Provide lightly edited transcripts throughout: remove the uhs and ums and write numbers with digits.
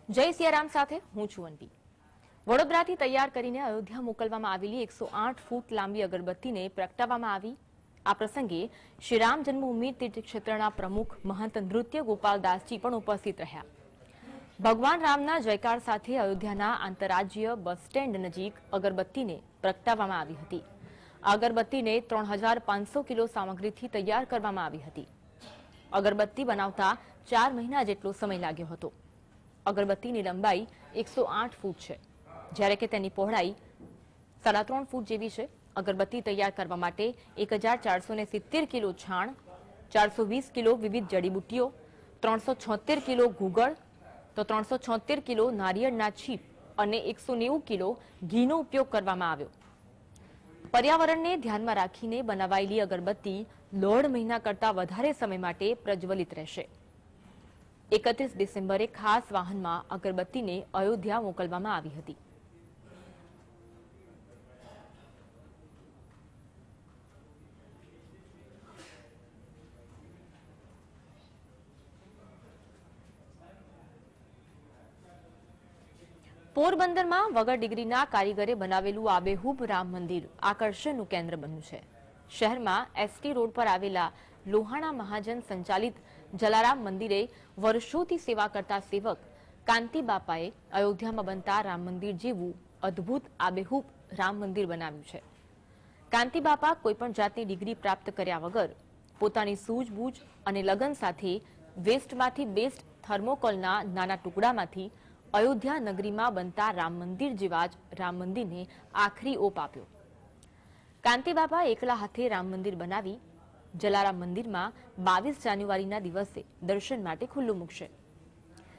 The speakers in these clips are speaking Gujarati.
જય સિયારામ સાથે હું છું અનવી। વડોદરાથી તૈયાર કરીને અયોધ્યા મોકલવામાં આવેલી 108 ફૂટ લાંબી અગરબત્તીને પ્રગટાવવામાં આવી। આ પ્રસંગે શ્રી રામ જન્મભૂમિ તીર્થક્ષેત્રના પ્રમુખ મહંત નૃત્ય ગોપાલદાસજી પણ ઉપસ્થિત રહ્યા। ભગવાન રામના જયકાર સાથે અયોધ્યાના આંતરરાજ્ય બસ સ્ટેન્ડ નજીક અગરબત્તીને પ્રગટાવવામાં આવી હતી। આ અગરબત્તીને 3500 કિલો સામગ્રીથી તૈયાર કરવામાં આવી હતી। અગરબત્તી બનાવતા 4 મહિના જેટલો સમય લાગ્યો હતો। અગરબત્તીની લંબાઈ 108 ફૂટ છે, જ્યારે કે તેની પહોળાઈ 3.5 ફૂટ જેવી છે। અગરબત્તી તૈયાર કરવા માટે 1470 કિલો છાણ, 420 કિલો વિવિધ જડીબુટ્ટીઓ, 376 કિલો ગુગળ, તો 376 કિલો નારિયેળના છીપ અને 190 કિલો ઘીનો ઉપયોગ કરવામાં આવ્યો। પર્યાવરણને ધ્યાનમાં રાખીને બનાવાયેલી અગરબત્તી 1.5 મહિના કરતા વધારે સમય માટે પ્રજ્વલિત રહેશે। 31 ડિસેમ્બરે ખાસ વાહનમાં અગરબત્તીને અયોધ્યા મોકલવામાં આવી હતી। પોરબંદરમાં વગર ડિગ્રીના કારીગરે બનાવેલું આબેહૂબ રામ મંદિર આકર્ષણનું કેન્દ્ર બન્યું છે। શહેરમાં એસટી રોડ પર આવેલા લોહાણા મહાજન સંચાલિત જલારામ મંદિરે વર્ષોથી સેવા કરતા સેવક કાંતિ બાપાએ અયોધ્યામાં બનતા રામ મંદિર જેવું અદ્ભુત આબેહૂબ રામ મંદિર બનાવ્યું છે। કાંતિ બાપા કોઈપણ જાતની ડિગ્રી પ્રાપ્ત કર્યા વગર પોતાની સૂઝબૂઝ અને લગન સાથે વેસ્ટમાંથી બેસ્ટ થર્મોકોલના નાના ટુકડામાંથી અયોધ્યા નગરીમાં બનતા રામ મંદિર જેવા જ રામ મંદિરને આખરી ઓપ આપ્યો। કાંતિ બાપા એકલા હાથે રામ મંદિર બનાવી જલારામ મંદિરમાં 22 જાન્યુઆરીના દિવસે દર્શન માટે ખુલ્લું મૂકશે।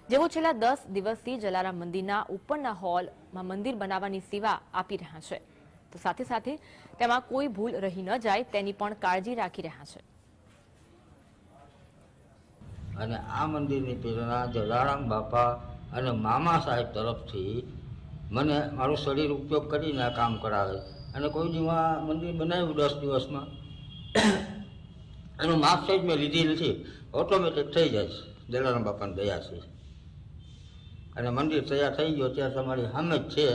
જેઓ છેલ્લા 10 દિવસથી જલારામ મંદિરના ઉપરના હોલમાં મંદિર બનાવવાની સેવા આપી રહ્યા છે, તો સાથે સાથે તેમાં કોઈ ભૂલ રહી ન જાય તેની પણ કાળજી રાખી રહ્યા છે। અને આ મંદિરની પ્રેરણા જલારામ બાપા અને મામા સાહેબ તરફથી મને મારું શરીર ઉપયોગ કરીને આ કામ કરાવે। અને કોઈ દીમાં મંદિર બનાવ્યું 10 દિવસમાં એનું માપ સાઈઝ મેં લીધી નથી, ઓટોમેટિક થઈ જાય છે, જલારામ બાપાની દયા છે। અને મંદિર તૈયાર થઈ ગયો ત્યાં તમારી સામે જ છે।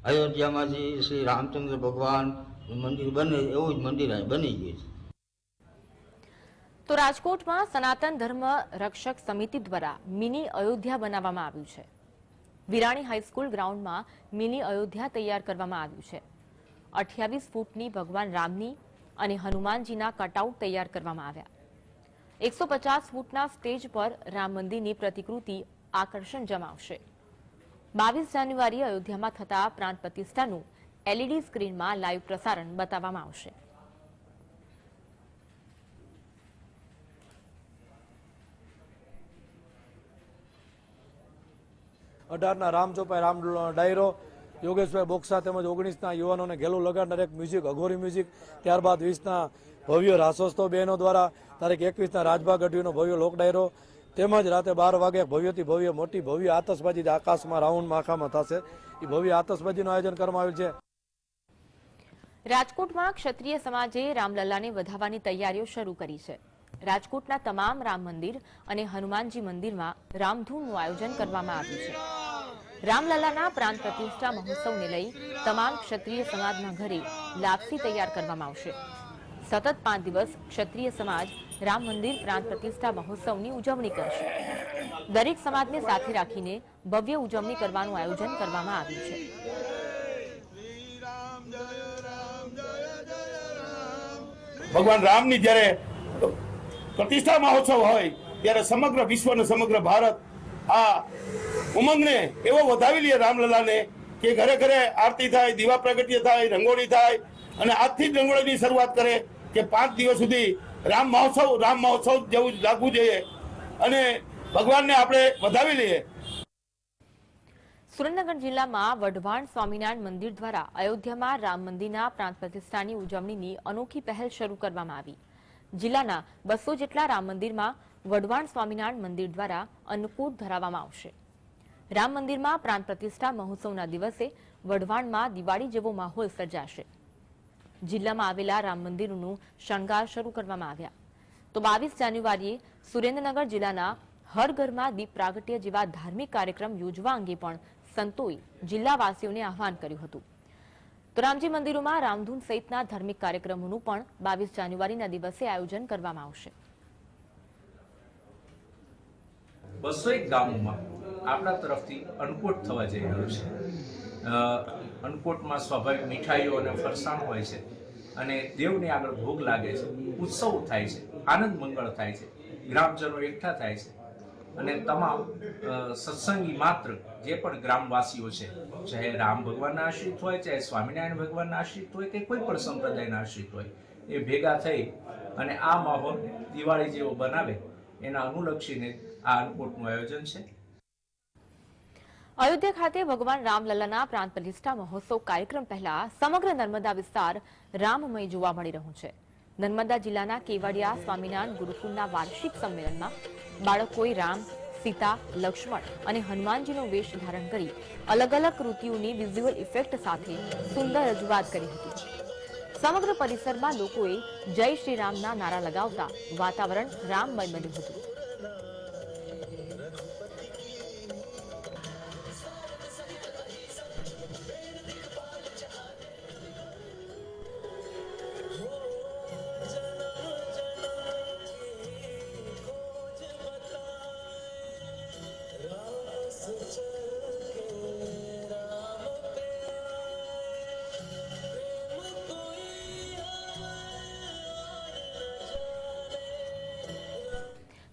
અયોધ્યામાંથી શ્રી રામચંદ્ર ભગવાનનું મંદિર બને એવું જ મંદિર અહીં બની ગયું છે। તો રાજકોટમાં સનાતન ધર્મ રક્ષક સમિતિ દ્વારા મિની અયોધ્યા બનાવવામાં આવ્યું છે। વિરાણી હાઈસ્કૂલ ગ્રાઉન્ડમાં મિની અયોધ્યા તૈયાર કરવામાં આવ્યું છે। 28 ફૂટની ભગવાન રામની અને હનુમાનજીના કટઆઉટ તૈયાર કરવામાં આવ્યા। 150 ફૂટના સ્ટેજ પર રામ મંદિરની પ્રતિકૃતિ આકર્ષણ જમાવશે। 22 જાન્યુઆરી અયોધ્યામાં થતા પ્રાણ પ્રતિષ્ઠાનું LED સ્ક્રીનમાં લાઈવ પ્રસારણ બતાવવામાં આવશે। અઢારના રામ ચોપાઈ રામ ડાયરો, યોગેશભાઈ બોક્સા તેમજ 19ના યુવાનોને ઘેલું લગાડનાર એક મ્યુઝિક અઘોરી મ્યુઝિક, ત્યારબાદ 20ના ભવ્ય રાસોત્સવ બહેનો દ્વારા, તારીખ 21ના રાજભા ગઢવીનો ભવ્ય લોક ડાયરો, તેમજ રાતે 12 વાગે ભવ્યથી ભવ્ય મોટી ભવ્ય આતશબાજી આકાશમાં રાઉન્ડમાં આખામાં થશે, એ ભવ્ય આતશબાજીનું આયોજન કરવામાં આવેલ છે। રાજકોટમાં ક્ષત્રિય સમાજે રામલલ્લાને વધાવવાની તૈયારીઓ શરૂ કરી છે। રાજકોટના તમામ રામ મંદિર અને હનુમાનજી મંદિરમાં રામધૂનનું આયોજન કરવામાં આવ્યું છે। રામલલ્લાના પ્રાણ પ્રતિષ્ઠા મહોત્સવને લઈ તમામ ક્ષત્રિય સમાજના ઘરે લાપસી તૈયાર કરવામાં આવશે। સતત 5 દિવસ ક્ષત્રિય સમાજ રામ મંદિર પ્રાણ પ્રતિષ્ઠા મહોત્સવની ઉજવણી કરશે। દરેક સમાજને સાથે રાખીને ભવ્ય ઉજવણી કરવાનું આયોજન કરવામાં આવ્યું છે। ભગવાન રામની જ્યારે પ્રતિષ્ઠા મહોત્સવ હોય ત્યારે સમગ્ર વિશ્વ અને સમગ્ર ભારત આ ઉમંગને એવો વધાવી લે રામલલાને કે ઘરે ઘરે આરતી થાય, દીવા પ્રાગટ્ય થાય, રંગોળી થાય, અને આજથી જ રંગોળીની શરૂઆત કરે કે 5 દિવસ સુધી રામ મહોત્સવ જેવું લાગવું જોઈએ અને ભગવાનને આપણે વધાવી લઈએ। સુરેન્દ્રનગર જિલ્લામાં વઢવાણ સ્વામિનારાયણ મંદિર દ્વારા અયોધ્યામાં રામ મંદિરના પ્રાણ પ્રતિષ્ઠાની ઉજવણીની અનોખી પહેલ શરૂ કરવામાં આવી। જિલ્લાના 200 જેટલા રામ મંદિરમાં વઢવાણ સ્વામિનારાયણ મંદિર દ્વારા અન્નકૂટ ધરાવવામાં આવશે। રામ મંદિરમાં પ્રાણ પ્રતિષ્ઠા મહોત્સવના દિવસે વઢવાણમાં દિવાળી જેવો માહોલ સર્જાશે। જિલ્લામાં આવેલા રામ મંદિરોનું શણગાર શરૂ કરવામાં આવ્યા। તો 22 જાન્યુઆરીએ સુરેન્દ્રનગર જિલ્લાના હર ઘરમાં દીપ પ્રાગટ્ય જેવા ધાર્મિક કાર્યક્રમ યોજવા અંગે પણ સંતોએ જિલ્લાવાસીઓને આહવાન કર્યું હતું. તો રામજી મંદિરોમાં રામધૂન સહિતના ધાર્મિક કાર્યક્રમોનું પણ 22 જાન્યુઆરીના દિવસે આયોજન કરવામાં આવશે. 201 ગામોમાં આપણા તરફથી અન્નકૂટ થવા જઈ રહ્યું છે. અન્નકૂટમાં સ્વાભાવિક મીઠાઈઓ અને ફરસાણ હોય છે અને દેવને આગળ ભોગ લાગે છે, ઉત્સવ થાય છે, આનંદ મંગળ થાય છે, ગ્રામજનો એકઠા થાય છે અને તમામ સત્સંગી માત્ર જે પણ ગ્રામવાસીઓ છે, ચાહે રામ ભગવાનના આશ્રિત હોય, ચાહે સ્વામિનારાયણ ભગવાનના આશ્રિત હોય કે કોઈ પણ સંપ્રદાયના આશ્રિત હોય, એ ભેગા થઈ અને આ માહોલ દિવાળી જેવો બનાવે એના અનુલક્ષીને આ અન્નકૂટનું આયોજન છે. અયોધ્યા ખાતે ભગવાન રામલલ્લાના પ્રાણ પ્રતિષ્ઠા મહોત્સવ કાર્યક્રમ પહેલા સમગ્ર નર્મદા વિસ્તાર રામમય જોવા મળી રહ્યું છે. નર્મદા જિલ્લાના કેવડિયા સ્વામિનારાયણ ગુરુકુળના વાર્ષિક સંમેલનમાં બાળકોએ રામ, સીતા, લક્ષ્મણ અને હનુમાનજીનો વેશ ધારણ કરી અલગ અલગ કૃતિઓની વિઝ્યુઅલ ઇફેક્ટ સાથે સુંદર રજૂઆત કરી હતી. સમગ્ર પરિસરમાં લોકોએ જય શ્રી રામના નારા લગાવતા વાતાવરણ રામમય બન્યું હતું.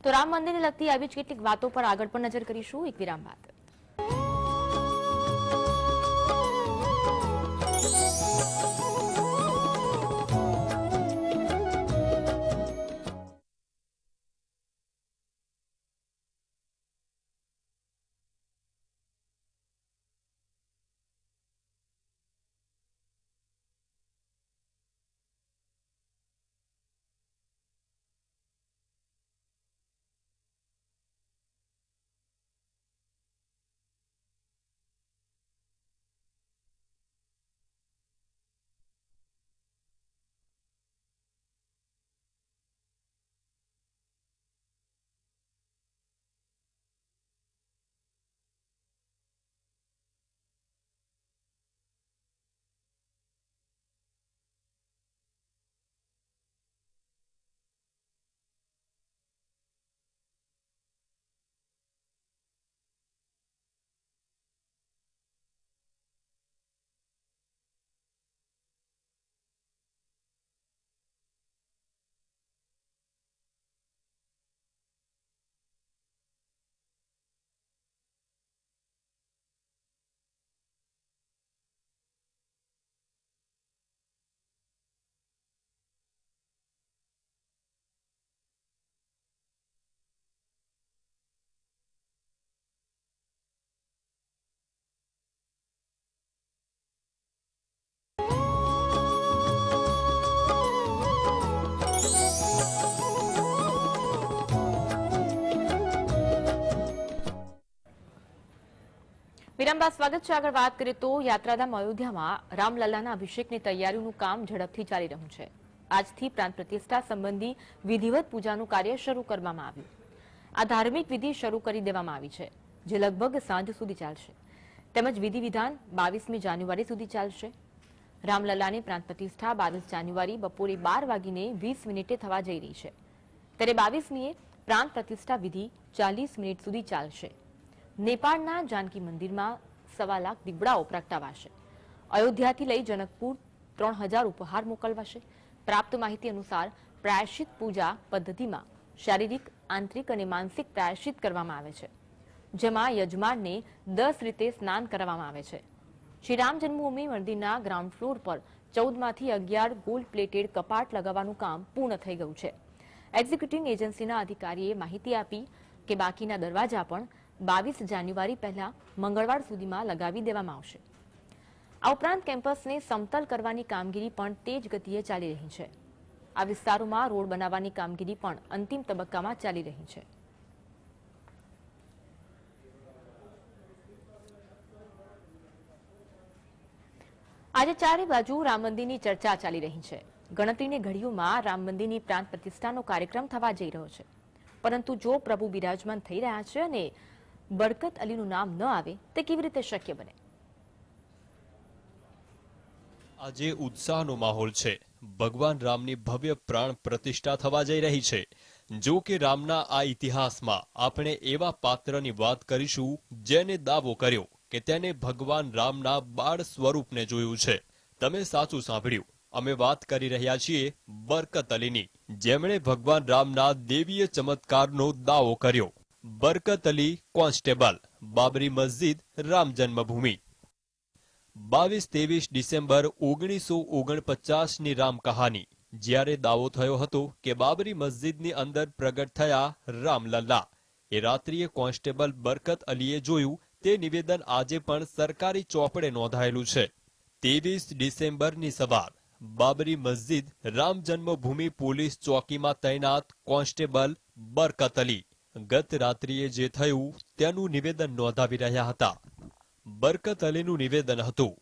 તો રામ મંદિરને લગતી આવી જ કેટલીક વાતો પર આગળ પણ નજર કરીશું એક વિરામ બાદ. વિરામ બાદ સ્વાગત છે. આગળ વાત કરીએ તો યાત્રાધામ અયોધ્યામાં રામલલ્લાના અભિષેકની તૈયારીનું કામ ઝડપથી ચાલી રહ્યું છે. આજથી પ્રાણ પ્રતિષ્ઠા સંબંધી વિધિવત પૂજાનું કાર્ય શરૂ કરવામાં આવ્યું. આ ધાર્મિક વિધિ શરૂ કરી દેવામાં આવી છે, જે લગભગ સાંજ સુધી ચાલશે. તેમજ વિધિ વિધાન 22મી જાન્યુઆરી સુધી ચાલશે. રામલલ્લાની પ્રાણ પ્રતિષ્ઠા 22 જાન્યુઆરી બપોરે 12:20 થવા જઈ રહી છે. ત્યારે 22મીએ પ્રાણ પ્રતિષ્ઠા વિધિ 40 મિનિટ સુધી ચાલશે. નેપાળના જાનકી મંદિરમાં 1.25 લાખ દીવડાઓ પ્રગટાવાશે. અયોધ્યાથી લઈ જનકપુર 3000 ઉપહાર મોકલવાશે. પ્રાપ્ત માહિતી અનુસાર પ્રાયશ્ચિત પૂજા પદ્ધતિમાં શારીરિક, આંતરિક અને માનસિક પ્રાયશ્ચિત કરવામાં આવે છે, જેમાં યજમાનને 10 રીતે સ્નાન કરાવવામાં આવે છે. શ્રી રામ જન્મભૂમિ મંદિરના ગ્રાઉન્ડ ફ્લોર પર 14માંથી 11 ગોલ્ડ પ્લેટેડ કપાટ લગાવવાનું કામ પૂર્ણ થઈ ગયું છે. એક્ઝિક્યુટિંગ એજન્સીના અધિકારીએ માહિતી આપી કે બાકીના દરવાજા પણ 22 જાન્યુઆરી પહેલા મંગળવાર સુધીમાં લગાવી દેવામાં આવશે. આ ઉપરાંત કેમ્પસને સમતલ કરવાની કામગીરી પણ તેજ ગતિએ ચાલી રહી છે. આ વિસ્તારોમાં રોડ બનાવવાની કામગીરી પણ અંતિમ તબક્કામાં ચાલી રહી છે. આજે ચારે બાજુ રામ મંદિરની ચર્ચા ચાલી રહી છે. ગણતરીની ઘડીઓમાં રામ મંદિરની પ્રાણ પ્રતિષ્ઠાનો કાર્યક્રમ થવા જઈ રહ્યો છે. પરંતુ જો પ્રભુ બિરાજમાન થઈ રહ્યા છે અને બરકત અલીનું નામ ન આવે તે કેવી રીતે શક્ય બને? આજે ઉત્સાહનો માહોલ છે. ભગવાન રામની ભવ્ય પ્રાણ પ્રતિષ્ઠા થવા જઈ રહી છે. જો કે રામના આ ઇતિહાસમાં આપણે એવા પાત્રની વાત કરીશું જેને દાવો કર્યો કે તેને ભગવાન રામના બાળ સ્વરૂપને જોયું છે. તમે સાચું સાંભળ્યું. અમે વાત કરી રહ્યા છીએ બરકત અલીની, જેમણે ભગવાન રામના દેવીય ચમત્કારનો દાવો કર્યો. બરકત અલી કોન્સ્ટેબલ, બાબરી મસ્જિદ, રામ જન્મભૂમિ. 22-23 ડિસેમ્બર 1949ની રામ કહાની, જ્યારે દાવો થયો હતો કે બાબરી મસ્જિદની અંદર પ્રગટ થયા રામલલ્લા. એ રાત્રિએ કોન્સ્ટેબલ બરકત અલીએ જોયું તે નિવેદન આજે પણ સરકારી ચોપડે નોંધાયેલું છે. 23 ડિસેમ્બરની સવાર બાબરી મસ્જિદ રામ જન્મભૂમિ પોલીસ ચોકીમાં તૈનાત કોન્સ્ટેબલ બરકત અલી ગત રાત્રિએ જે થયું તેનું નિવેદન નોંધાવી રહ્યા હતા. બરકત અલીનું નિવેદન હતું,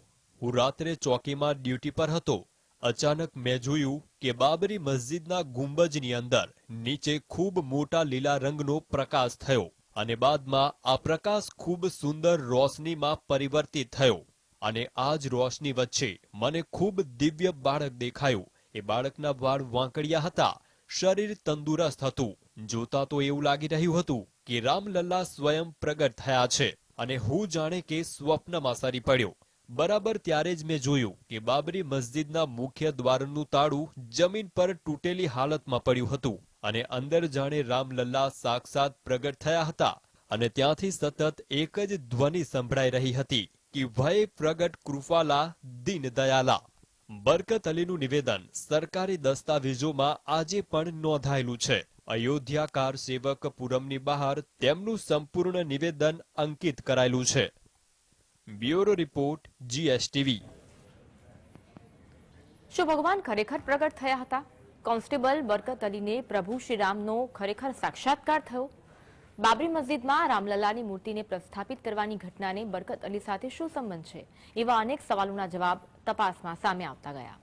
હું રાત્રે ચોકીમાં ડ્યુટી પર હતો. અચાનક મેં જોયું કે બાબરી મસ્જિદના ગુંબજની અંદર નીચે ખૂબ મોટા લીલા રંગનો પ્રકાશ થયો અને બાદમાં આ પ્રકાશ ખૂબ સુંદર રોશનીમાં પરિવર્તિત થયો અને આ જ રોશની વચ્ચે મને ખૂબ દિવ્ય બાળક દેખાયું. એ બાળકના વાળ વાંકડિયા હતા, શરીર તંદુરસ્ત હતું. જોતા તો એવું લાગી રહ્યું હતું કે રામલલ્લા સ્વયં પ્રગટ થયા છે અને હું જાણે કે સ્વપ્નમાં સરી પડ્યો. બરાબર ત્યારે જ મેં જોયું કે બાબરી મસ્જિદના મુખ્ય દ્વારનું તાળું જમીન પર તૂટેલી હાલતમાં પડ્યું હતું અને અંદર જાણે રામલલ્લા સાક્ષાત પ્રગટ થયા હતા અને ત્યાંથી સતત એક જ ધ્વનિ સંભળાઈ રહી હતી કે ભય પ્રગટ કૃપાલા દીન દયાલા. બરકત અલીનું નિવેદન સરકારી દસ્તાવેજોમાં આજે પણ નોંધાયેલું છે. અયોધ્યા કાર સેવક પુરમની બહાર તેમનું સંપૂર્ણ નિવેદન અંકિત કરાયેલું છે. Bureau report, GSTV. શું ભગવાન ખરેખર પ્રગટ થયા હતા? કોન્સ્ટેબલ બરકત અલીને પ્રભુ શ્રી રામનો ખરેખર સાક્ષાત્કાર થયો? બાબરી મસ્જિદમાં રામલલ્લાની મૂર્તિને પ્રસ્થાપિત કરવાની ઘટનાને બરકત અલી સાથે શું સંબંધ છે? એવા અનેક સવાલોના જવાબ તપાસમાં સામે આવતા ગયા.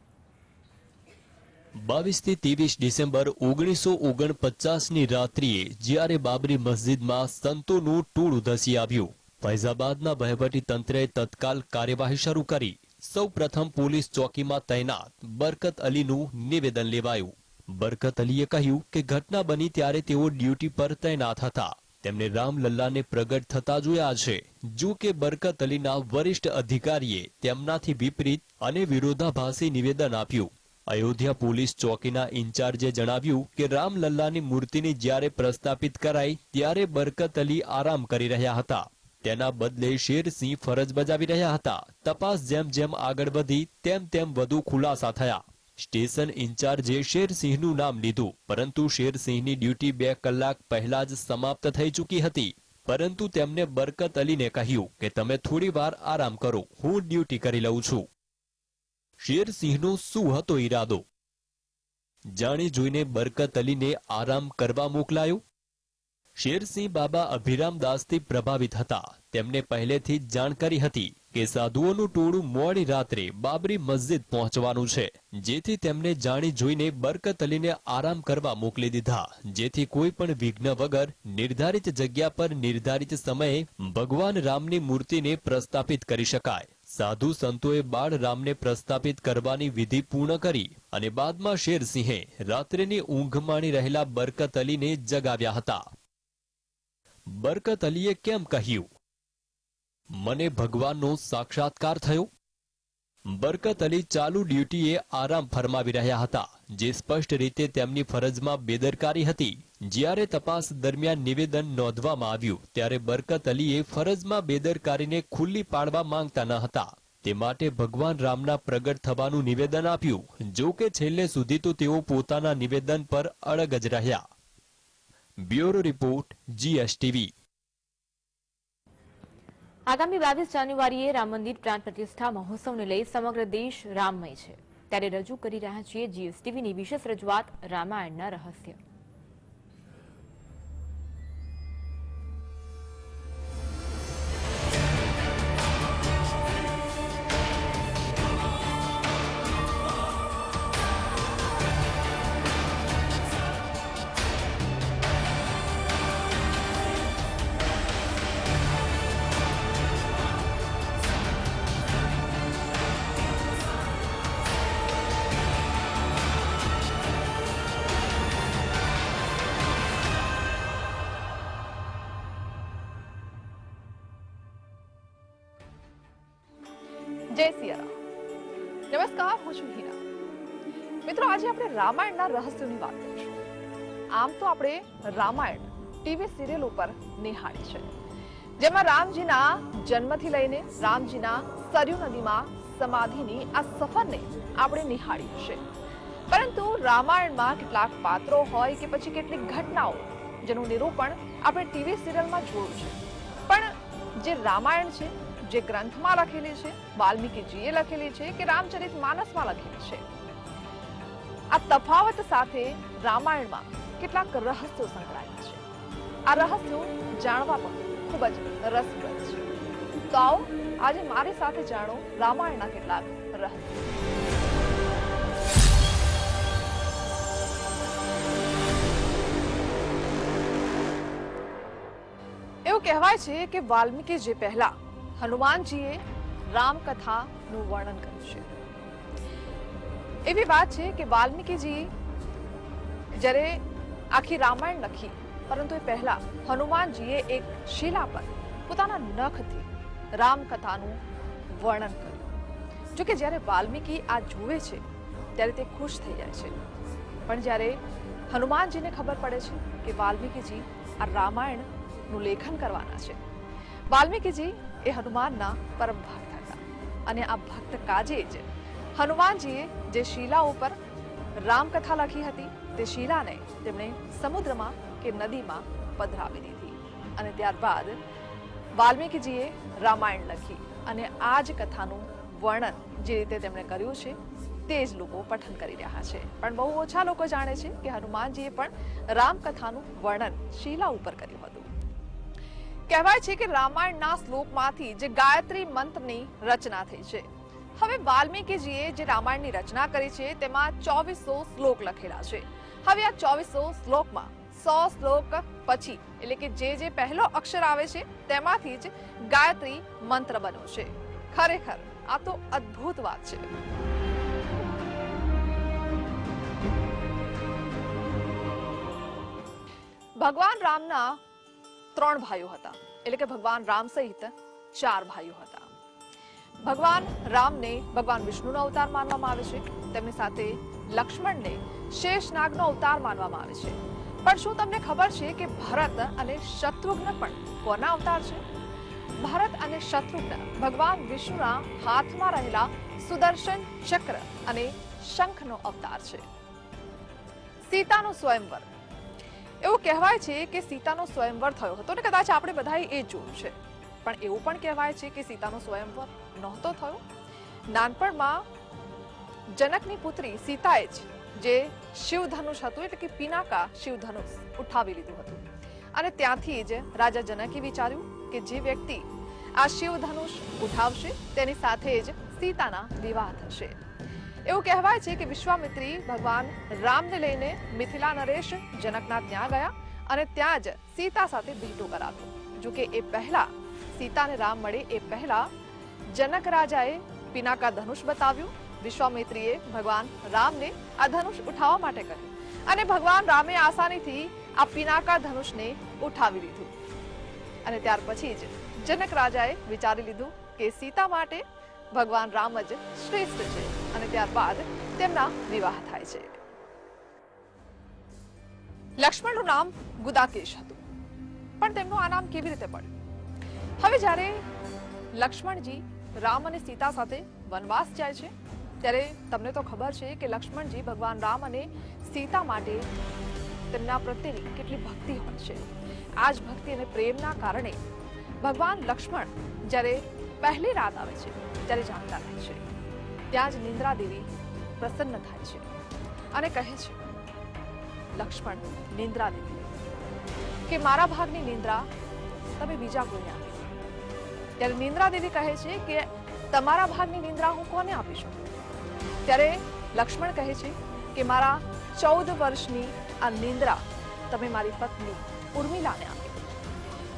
22 થી 23 ડિસેમ્બર 1949ની રાત્રિએ જ્યારે બાબરી મસ્જિદમાં સંતોનું ટોળું ધસી આવ્યું, ફૈઝાબાદના વહીવટી તંત્રે તત્કાલ કાર્યવાહી શરૂ કરી. સૌ પ્રથમ પોલીસ ચોકીમાં તૈનાત બરકત અલીનું નિવેદન લેવાયું. બરકત અલીએ કહ્યું કે ઘટના બની ત્યારે તેઓ ડ્યુટી પર તૈનાત હતા. તેમણે રામલલ્લાને પ્રગટ થતા જોયા છે. જો કે બરકત અલીના વરિષ્ઠ અધિકારીએ તેમનાથી વિપરીત અને વિરોધાભાસી નિવેદન આપ્યું. અયોધ્યા પોલીસ ચોકીના ઇન્ચાર્જે જણાવ્યું કે રામલલ્લાની મૂર્તિની જ્યારે પ્રસ્થાપિત કરાઈ ત્યારે બરકત અલી આરામ કરી રહ્યા હતા. તેના બદલે શેરસિંહ ફરજ બજાવી રહ્યા હતા. તપાસ જેમ જેમ આગળ વધી તેમ તેમ વધુ ખુલાસા થયા. સ્ટેશન ઇન્ચાર્જે શેરસિંહનું નામ લીધું, પરંતુ શેરસિંહની ડ્યુટી 2 કલાક પહેલા જ સમાપ્ત થઈ ચૂકી હતી. પરંતુ તેમને બરકત અલીને કહ્યું કે તમે થોડી વાર આરામ કરો, હું ડ્યુટી કરી લઉં છું. શેરસિંહનો શું હતો ઈરાદો? જાણી જોઈને બરકત અલીને આરામ કરવા મોકલાયો? શેરસિંહ બાબા અભિરામદાસથી પ્રભાવિત હતા. તેમને પહેલેથી જ જાણકારી હતી કે સાધુઓનું ટોળું મોડી રાત્રે બાબરી મસ્જિદ પહોંચવાનું છે, જેથી તેમને જાણી જોઈને બરકત અલીને આરામ કરવા મોકલી દીધા, જેથી કોઈ પણ વિઘ્ન વગર નિર્ધારિત જગ્યા પર નિર્ધારિત સમયે ભગવાન રામની મૂર્તિને પ્રસ્થાપિત કરી શકાય. સાધુ સંતોએ બાળ રામને પ્રસ્થાપિત કરવાની વિધિ પૂર્ણ કરી અને બાદમાં શેરસિંહે રાત્રિની ઊંઘ માણી રહેલા બરકત અલીને જગાવ્યા હતા. બરકત અલીએ કેમ કહ્યું, મને ભગવાનનો સાક્ષાત્કાર થયો? બરકત અલી ચાલુ ડ્યુટીએ આરામ ફરમાવી રહ્યા હતા, જે સ્પષ્ટ રીતે તેમની ફરજમાં બેદરકારી હતી. જ્યારે તપાસ દરમિયાન નિવેદન નોંધવામાં આવ્યું ત્યારે બરકત અલીએ ફરજમાં બેદરકારીને ખુલ્લી પાડવા માંગતા ન હતા. તે માટે ભગવાન રામના પ્રગટ થવાનું નિવેદન આપ્યું. જો કે છેલ્લે સુધી તો તેઓ પોતાના નિવેદન પર અડગ જ રહ્યા. Bureau report, GSTV. આગામી 22 જાન્યુઆરીએ રામ મંદિર પ્રાણ પ્રતિષ્ઠા મહોત્સવને લઈ સમગ્ર દેશ રામમય છે. ત્યારે રજૂ કરી રહ્યા છીએ GSTVની વિશેષ રજૂઆત રામાયણના રહસ્ય. જય સિયારામ. નમસ્કાર, હું છું હિના. મિત્રો, આજે આપણે રામાયણના રહસ્યોની વાત કરીશું. આમ તો આપણે રામાયણ ટીવી સિરિયલ ઉપર નિહાળી છે, જેમાં રામજીના જન્મથી લઈને રામજીના સરયુ નદીમાં સમાધિની આ સફરને આપણે નિહાળી હશે. પરંતુ રામાયણમાં કેટલાક પાત્રો હોય કે પછી કેટલીક ઘટનાઓ જેનું નિરૂપણ આપણે ટીવી સિરિયલમાં જોયું છે, પણ જે રામાયણ છે, જે ગ્રંથમાં લખેલી છે, વાલ્મીકીજીએ લખેલી છે કે રામચરિતમાનસમાં લખેલી છે, આ તફાવત સાથે રામાયણમાં કેટલાક રહસ્યો સંકળાયેલા છે. આ રહસ્યો જાણવા પણ ખૂબ જ રસપ્રદ છે. તો આવો આજે મારી સાથે જાણો રામાયણના કેટલાક રહસ્યો. એવું કહેવાય છે કે વાલ્મીકીજી પહેલા હનુમાનજીએ રામકથાનું વર્ણન કર્યું છે. એવી વાત છે કે વાલ્મીકીજી જ્યારે આખી રામાયણ લખી, પરંતુ એ પહેલા હનુમાનજીએ એક શિલા પર પોતાના નખથી રામકથાનું વર્ણન કર્યું. જો કે જ્યારે વાલ્મીકી આ જુએ છે ત્યારે તે ખુશ થઈ જાય છે, પણ જ્યારે હનુમાનજીને ખબર પડે છે કે વાલ્મીકીજી આ રામાયણનું લેખન કરવાના છે, વાલ્મીકીજી એ હનુમાનના પરમ ભક્ત હતા અને આ ભક્ત કાજે જ હનુમાનજીએ જે શિલા ઉપર રામકથા લખી હતી તે શિલાને તેમણે સમુદ્રમાં કે નદીમાં પધરાવી દીધી અને ત્યારબાદ વાલ્મીકીજીએ રામાયણ લખી અને આ જ કથાનું વર્ણન જે રીતે તેમણે કર્યું છે તે જ લોકો પઠન કરી રહ્યા છે. પણ બહુ ઓછા લોકો જાણે છે કે હનુમાનજીએ પણ રામકથાનું વર્ણન શિલા ઉપર કર્યું હતું. કહેવાય છે કે રામાયણના શ્લોકમાંથી જે ગાયત્રી મંત્રની રચના થઈ છે. હવે વાલ્મીકીજીએ જે રામાયણની રચના કરી છે તેમાં 2400 શ્લોક લખેલા છે. હવે આ 2400 શ્લોકમાં 100 શ્લોક પછી એટલે કે જે પહેલો અક્ષર આવે છે તેમાંથી જ ગાયત્રી મંત્ર બન્યો છે. ખરેખર આ તો અદ્ભુત વાત છે. ભગવાન રામના 3 ભાઈઓ હતા, એટલે કે ભગવાન રામ સહિત 4 ભાઈઓ હતા. ભગવાન રામને ભગવાન વિષ્ણુનો અવતાર માનવામાં આવે છે. તેમની સાથે લક્ષ્મણને શેષનાગનો અવતાર માનવામાં આવે છે. પણ શું તમને ખબર છે કે ભરત અને શત્રુઘ્ન પણ કોના અવતાર છે? ભરત અને શત્રુઘ્ન ભગવાન વિષ્ણુના હાથમાં રહેલા સુદર્શન ચક્ર અને શંખનો અવતાર છે. સીતાનો સ્વયંવર. એવું કહેવાય છે કે સીતાનો સ્વયંવર થયો હતો ને કદાચ આપણે બધાએ એ જોયું છે, પણ એવું પણ કહેવાય છે કે સીતાનો સ્વયંવર નહોતો થયો. નાનપણમાં જનકની પુત્રી સીતાએ જ જે શિવધનુષ હતું એટલે કે પિનાકા શિવધનુષ ઉઠાવી લીધું હતું અને ત્યાંથી જ રાજા જનકે વિચાર્યું કે જે વ્યક્તિ આ શિવધનુષ ઉઠાવશે તેની સાથે જ સીતાના વિવાહ થશે. એવું કહેવાય છે કે વિશ્વામિત્રી ભગવાન રામને લઈને મિથિલા નરેશ જનકના ત્યાં ગયા અને ત્યાં જ સીતા સાથે ભેટો કરાવ્યો. જો કે એ પહેલા સીતાને રામ મળે એ પહેલા જનક રાજાએ પિનાકા ધનુષ બતાવ્યું. વિશ્વામિત્રીએ ભગવાન રામને આ ધનુષ ઉઠાવવા માટે કહ્યું અને ભગવાન રામે આસાનીથી આ પિનાકા ધનુષને ઉઠાવી લીધું અને ત્યાર પછી જ જનક રાજાએ વિચારી લીધું કે સીતા માટે ભગવાન રામ જ શ્રેષ્ઠ છે અને ત્યારબાદ તેમના વિવાહ થાય છે. લક્ષ્મણનું નામ ગુદાકેશ હતું, પણ તેમનું આ નામ કેવી રીતે પડ્યું? હવે જ્યારે લક્ષ્મણજી રામ અને સીતા સાથે વનવાસ જાય છે ત્યારે તમને તો ખબર છે કે લક્ષ્મણજી ભગવાન રામ અને સીતા માટે તેમના પ્રત્યેની કેટલી ભક્તિ હોય છે. આ જ ભક્તિ અને પ્રેમના કારણે ભગવાન લક્ષ્મણ જ્યારે પહેલી રાત આવે છે ત્યારે જાગતા રહે છે. ત્યાં જ નિંદ્રા દેવી પ્રસન્ન થાય છે અને કહે છે લક્ષ્મણ નિંદ્રા દેવી કે મારા ભાગની નિંદ્રા તમે બીજા કોઈને આપી. ત્યારે નિંદ્રા દેવી કહે છે કે તમારા ભાગની નિંદ્રા હું કોને આપી શકું? ત્યારે લક્ષ્મણ કહે છે કે મારા 14 વર્ષની આ નિંદ્રા તમે મારી પત્ની ઉર્મિલાને આપી.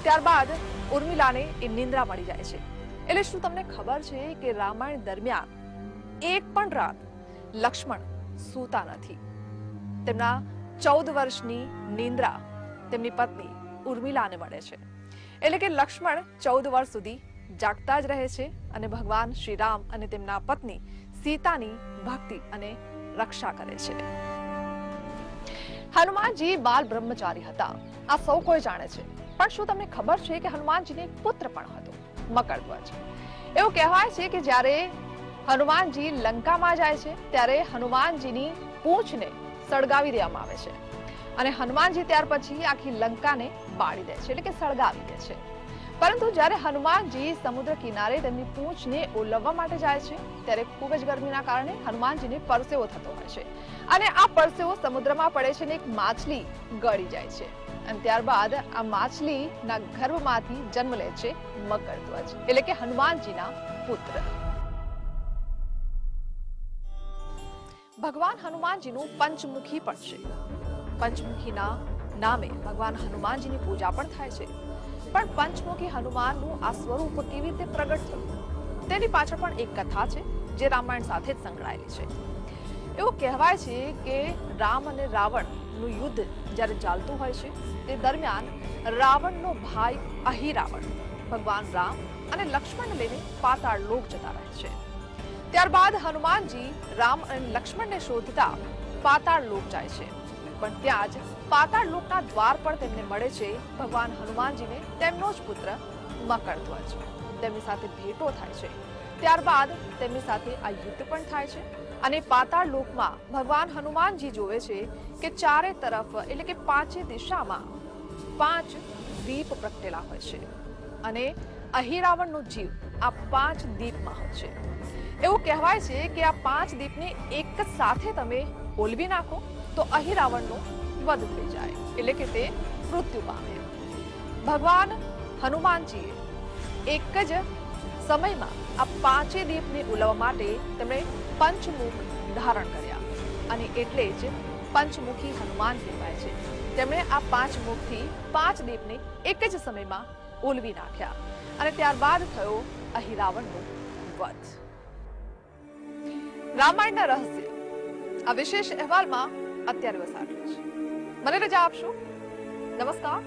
ત્યારબાદ ઉર્મિલાને એ નિંદ્રા મળી જાય છે. એટલે શું તમને ખબર છે કે રામાયણ દરમિયાન એક પણ રાત લક્ષ્મણ સૂતા નથી. તેમના 14 વર્ષની નિંદ્રા તેમની પત્ની ઉર્મિલાને મળે છે. એટલે કે લક્ષ્મણ 14 વર્ષ સુધી જાગતા જ રહે છે અને ભગવાન શ્રી રામ અને તેમના પત્ની સીતાની ભક્તિ અને રક્ષા કરે છે. હનુમાનજી બાલ બ્રહ્મચારી હતા, આ સૌ કોઈ જાણે છે. પણ શું તમને ખબર છે કે હનુમાનજીને એક પુત્ર પણ હતો, મકરધ્વજ. એવું કહેવાય છે કે જ્યારે હનુમાનજી લંકામાં જાય છે ત્યારે હનુમાનજીની પૂંછને સળગાવી દેવામાં આવે છે અને હનુમાનજી ત્યાર પછી આખી લંકાને બાળી દે છે, એટલે કે સળગાવી દે છે. પરંતુ જ્યારે હનુમાનજી સમુદ્ર કિનારે તેમની પૂંછને ઓલવવા માટે જાય છે ત્યારે ખૂબ જ ગરમીના કારણે હનુમાનજીને પરસેવો થતો હોય છે અને આ પરસેવો સમુદ્રમાં પડે છે અને એક માછલી ગળી જાય છે અને ત્યારબાદ આ માછલીના ગર્ભમાંથી જન્મ લે છે મકરધ્વજ, એટલે કે હનુમાનજીના પુત્ર. ભગવાન હનુમાનજીનું પંચમુખી પણ છે. પંચમુખીના નામે ભગવાન હનુમાનજીની પૂજા પણ થાય છે. પણ પંચમુખી હનુમાનનું આ સ્વરૂપ કેવી રીતે પ્રગટ થયું તેની પાછળ પણ એક કથા છે જે રામાયણ સાથે જ સંકળાયેલી છે. એવું કહેવાય છે કે રામ અને રાવણનું યુદ્ધ જ્યારે ચાલતું હોય છે તે દરમિયાન રાવણનો ભાઈ અહિરાવણ ભગવાન રામ અને લક્ષ્મણને લઈને પાતાળ લોક જતા રહે છે. ત્યારબાદ હનુમાનજી રામ અને લક્ષ્મણને શોધતા પાતાળ લોક જાય છે. પણ ત્યાં જ પાતાળ લોકના દ્વાર પર તેમને મળે છે ભગવાન હનુમાનજીને તેમનો જ પુત્ર મકરધ્વજ. તેમની સાથે ભેટો થાય છે. ત્યારબાદ તેમની સાથે આ યુદ્ધ પણ થાય છે અને પાતાળ લોકમાં ભગવાન હનુમાનજી જોવે છે કે ચારે તરફ એટલે કે પાંચે દિશામાં 5 દીપ પ્રગટેલા હોય છે અને અહિરાવણનો જીવ આ 5 દીપમાં હોય છે. એવું કહેવાય છે કે આ 5 દીપને એક જ સાથે તમે ઓલવી નાખો તો અહિરાવણનો વધ થઈ જાય, એટલે કે તે મૃત્યુ પામે. ભગવાન હનુમાનજીએ એક જ સમયમાં આ 5 દીપને ઉલવવા માટે તેમણે પંચમુખ ધારણ કર્યા અને એટલે જ પંચમુખી હનુમાન કહેવાય છે. તેમણે આ 5 મુખથી 5 દીપને એક જ સમયમાં ઓલવી નાખ્યા અને ત્યારબાદ થયો અહિરાવણનો વધ. રામાયણના રહસ્ય આ વિશેષ અહેવાલમાં અત્યારે બસ આટલું જ. મને રજા આપશો. નમસ્કાર.